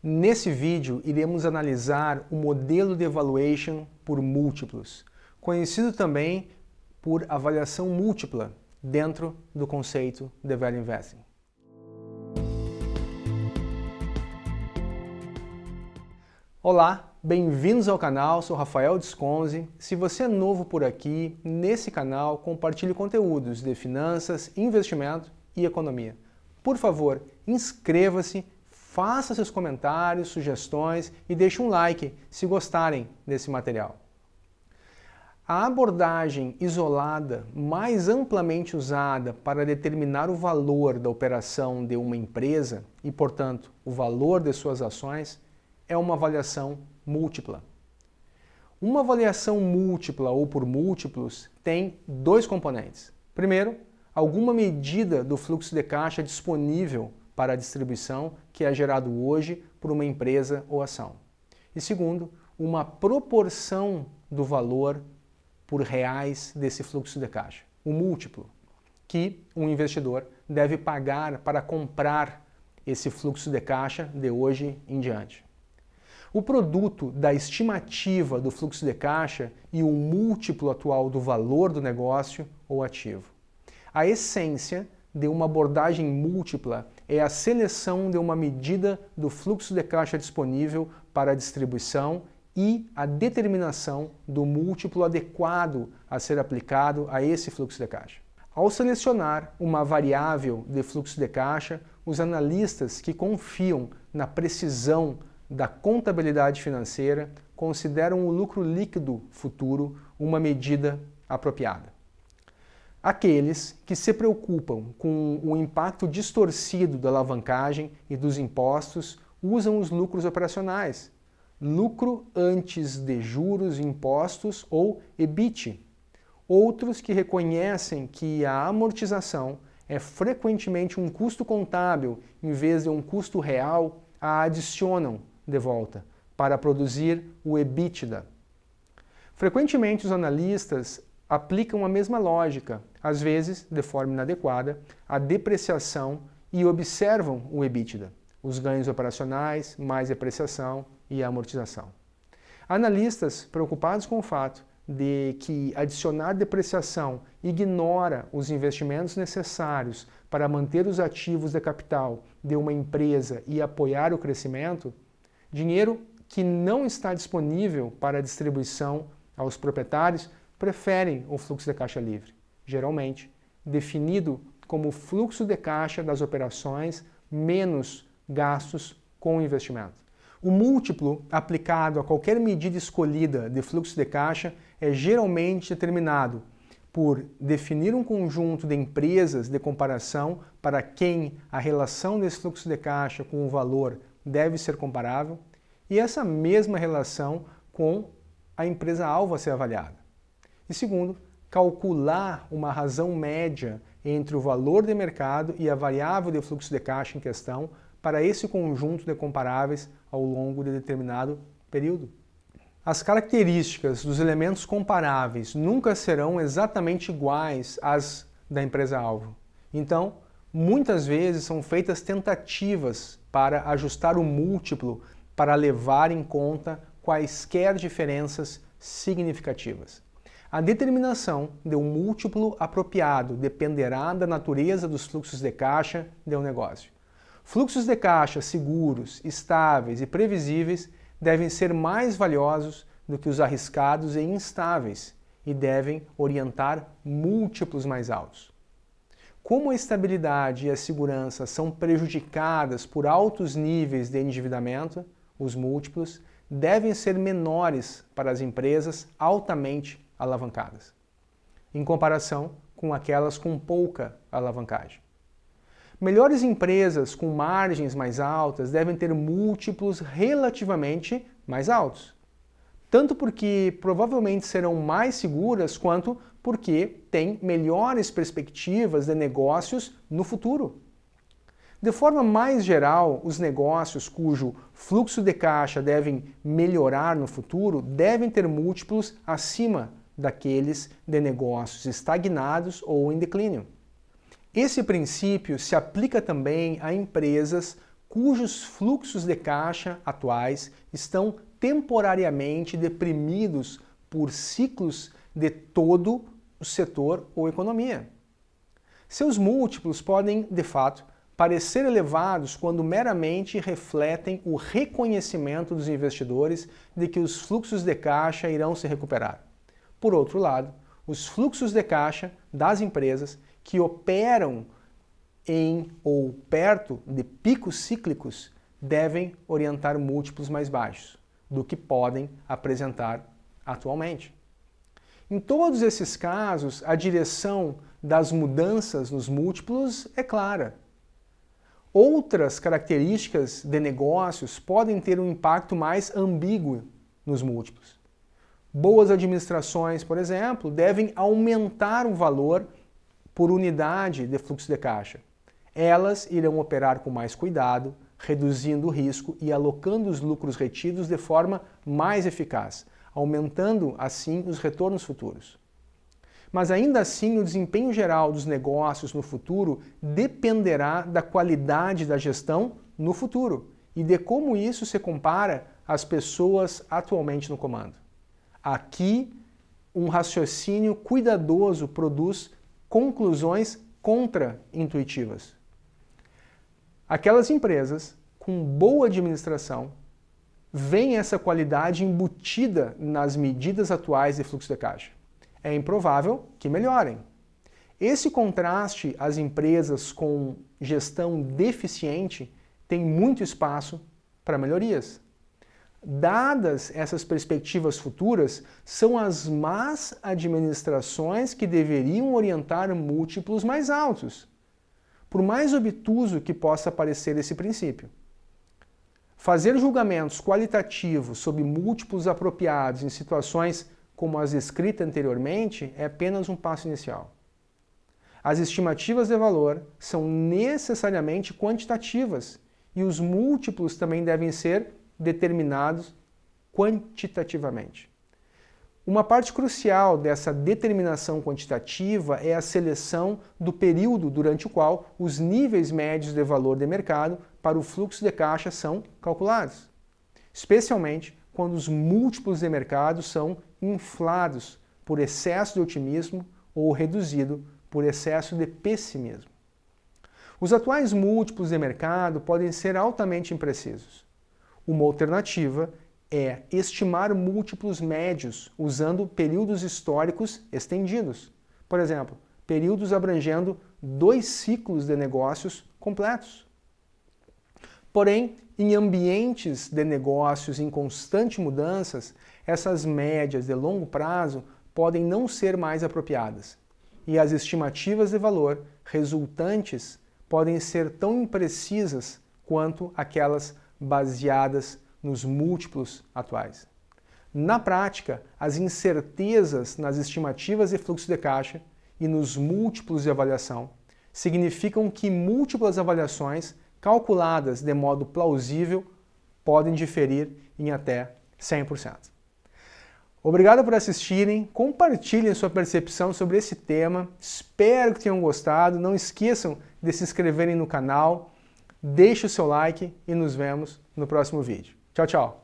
Nesse vídeo, iremos analisar o modelo de evaluation por múltiplos, conhecido também por avaliação múltipla dentro do conceito de Value Investing. Olá, bem-vindos ao canal, sou Rafael Desconze. Se você é novo por aqui, nesse canal compartilho conteúdos de finanças, investimento e economia. Por favor, inscreva-se, faça seus comentários, sugestões e deixe um like se gostarem desse material. A abordagem isolada mais amplamente usada para determinar o valor da operação de uma empresa e, portanto, o valor de suas ações é uma avaliação múltipla. Uma avaliação múltipla ou por múltiplos tem dois componentes. Primeiro, alguma medida do fluxo de caixa disponível para a distribuição que é gerado hoje por uma empresa ou ação. E segundo, uma proporção do valor por reais desse fluxo de caixa, o múltiplo, que um investidor deve pagar para comprar esse fluxo de caixa de hoje em diante. O produto da estimativa do fluxo de caixa e o múltiplo atual do valor do negócio ou ativo. A essência de uma abordagem múltipla é a seleção de uma medida do fluxo de caixa disponível para a distribuição e a determinação do múltiplo adequado a ser aplicado a esse fluxo de caixa. Ao selecionar uma variável de fluxo de caixa, os analistas que confiam na precisão da contabilidade financeira consideram o lucro líquido futuro uma medida apropriada. Aqueles que se preocupam com o impacto distorcido da alavancagem e dos impostos usam os lucros operacionais, lucro antes de juros e impostos ou EBIT. Outros que reconhecem que a amortização é frequentemente um custo contábil em vez de um custo real, a adicionam de volta para produzir o EBITDA. Frequentemente os analistas aplicam a mesma lógica, às vezes de forma inadequada, a depreciação e observam o EBITDA, os ganhos operacionais, mais depreciação e a amortização. Analistas preocupados com o fato de que adicionar depreciação ignora os investimentos necessários para manter os ativos de capital de uma empresa e apoiar o crescimento, dinheiro que não está disponível para distribuição aos proprietários, preferem o fluxo de caixa livre, geralmente definido como fluxo de caixa das operações menos gastos com o investimento. O múltiplo aplicado a qualquer medida escolhida de fluxo de caixa é geralmente determinado por definir um conjunto de empresas de comparação para quem a relação desse fluxo de caixa com o valor deve ser comparável, e essa mesma relação com a empresa-alvo a ser avaliada. E segundo, calcular uma razão média entre o valor de mercado e a variável de fluxo de caixa em questão para esse conjunto de comparáveis ao longo de determinado período. As características dos elementos comparáveis nunca serão exatamente iguais às da empresa-alvo. Então, muitas vezes são feitas tentativas para ajustar o múltiplo para levar em conta quaisquer diferenças significativas. A determinação de um múltiplo apropriado dependerá da natureza dos fluxos de caixa de um negócio. Fluxos de caixa seguros, estáveis e previsíveis devem ser mais valiosos do que os arriscados e instáveis e devem orientar múltiplos mais altos. Como a estabilidade e a segurança são prejudicadas por altos níveis de endividamento, os múltiplos devem ser menores para as empresas altamente alavancadas, em comparação com aquelas com pouca alavancagem. Melhores empresas com margens mais altas devem ter múltiplos relativamente mais altos, tanto porque provavelmente serão mais seguras, quanto porque têm melhores perspectivas de negócios no futuro. De forma mais geral, os negócios cujo fluxo de caixa devem melhorar no futuro devem ter múltiplos acima daqueles de negócios estagnados ou em declínio. Esse princípio se aplica também a empresas cujos fluxos de caixa atuais estão temporariamente deprimidos por ciclos de todo o setor ou economia. Seus múltiplos podem, de fato, parecer elevados quando meramente refletem o reconhecimento dos investidores de que os fluxos de caixa irão se recuperar. Por outro lado, os fluxos de caixa das empresas que operam em ou perto de picos cíclicos devem orientar múltiplos mais baixos do que podem apresentar atualmente. Em todos esses casos, a direção das mudanças nos múltiplos é clara. Outras características de negócios podem ter um impacto mais ambíguo nos múltiplos. Boas administrações, por exemplo, devem aumentar o valor por unidade de fluxo de caixa. Elas irão operar com mais cuidado, reduzindo o risco e alocando os lucros retidos de forma mais eficaz, aumentando assim os retornos futuros. Mas ainda assim, o desempenho geral dos negócios no futuro dependerá da qualidade da gestão no futuro e de como isso se compara às pessoas atualmente no comando. Aqui, um raciocínio cuidadoso produz conclusões contra-intuitivas. Aquelas empresas com boa administração veem essa qualidade embutida nas medidas atuais de fluxo de caixa. É improvável que melhorem. Esse contraste às empresas com gestão deficiente tem muito espaço para melhorias. Dadas essas perspectivas futuras, são as más administrações que deveriam orientar múltiplos mais altos, por mais obtuso que possa parecer esse princípio. Fazer julgamentos qualitativos sobre múltiplos apropriados em situações como as descritas anteriormente é apenas um passo inicial. As estimativas de valor são necessariamente quantitativas e os múltiplos também devem ser determinados quantitativamente. Uma parte crucial dessa determinação quantitativa é a seleção do período durante o qual os níveis médios de valor de mercado para o fluxo de caixa são calculados, especialmente quando os múltiplos de mercado são inflados por excesso de otimismo ou reduzido por excesso de pessimismo. Os atuais múltiplos de mercado podem ser altamente imprecisos. Uma alternativa é estimar múltiplos médios usando períodos históricos estendidos. Por exemplo, períodos abrangendo 2 ciclos de negócios completos. Porém, em ambientes de negócios em constante mudanças, essas médias de longo prazo podem não ser mais apropriadas, e as estimativas de valor resultantes podem ser tão imprecisas quanto aquelas baseadas nos múltiplos atuais. Na prática, as incertezas nas estimativas de fluxo de caixa e nos múltiplos de avaliação significam que múltiplas avaliações calculadas de modo plausível podem diferir em até 100%. Obrigado por assistirem, compartilhem sua percepção sobre esse tema, espero que tenham gostado, não esqueçam de se inscreverem no canal, deixe o seu like e nos vemos no próximo vídeo. Tchau, tchau!